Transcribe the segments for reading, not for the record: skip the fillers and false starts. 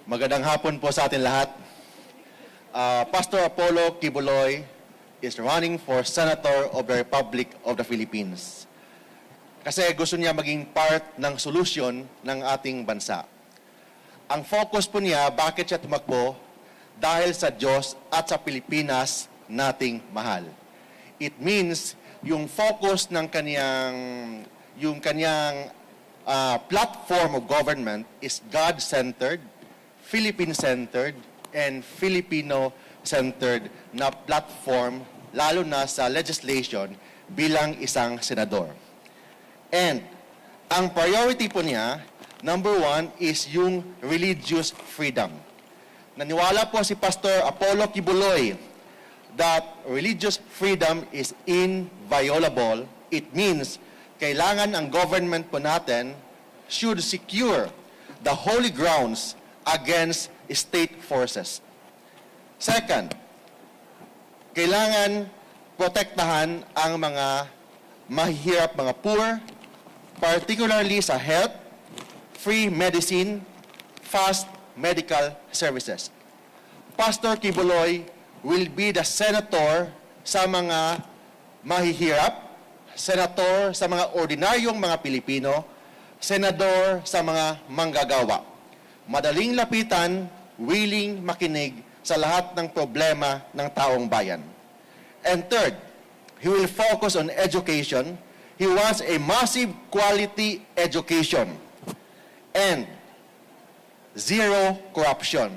Magandang hapon po sa atin lahat. Pastor Apollo Kibuloy is running for Senator of the Republic of the Philippines. Kasi gusto niya maging part ng solusyon ng ating bansa. Ang focus po niya, bakit siya tumakbo? Dahil sa Diyos at sa Pilipinas nating mahal. It means yung focus ng kanyang platform of government is God-centered, Philippine-centered, and Filipino-centered na platform, lalo na sa legislation bilang isang senador. And ang priority po niya, number one, is yung religious freedom. Naniwala po si Pastor Apollo Kibuloy that religious freedom is inviolable. It means kailangan ang government po natin should secure the holy grounds against state forces. Second, kailangan protektahan ang mga mahihirap, mga poor, particularly sa health, free medicine, fast medical services. Pastor Kibuloy will be the senator sa mga mahihirap, senator sa mga ordinaryong mga Pilipino, senador sa mga manggagawa. Madaling lapitan, willing makinig sa lahat ng problema ng taong bayan. And third, he will focus on education. He wants a massive quality education and zero corruption.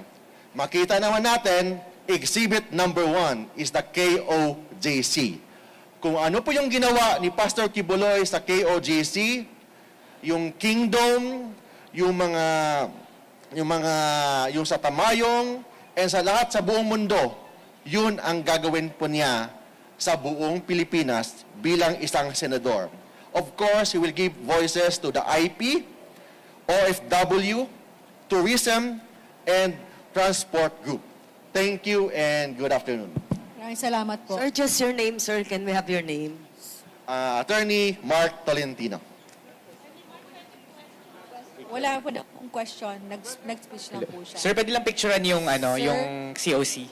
Makita naman natin, exhibit number 1 is the KOJC. Kung ano po yung ginawa ni Pastor Kibuloy sa KOJC, yung kingdom, yung sa Tamayong, and sa lahat sa buong mundo, yun ang gagawin po niya sa buong Pilipinas bilang isang senador. Of course, he will give voices to the IP, OFW, tourism, and transport group. Thank you and good afternoon. Maraming salamat po. Sir, just your name, sir. Can we have your name? Attorney Mark Tolentino. Wala po na akong question. Nag-speech lang po siya. Sir, pwede lang picturean yung, Sir? yung COC.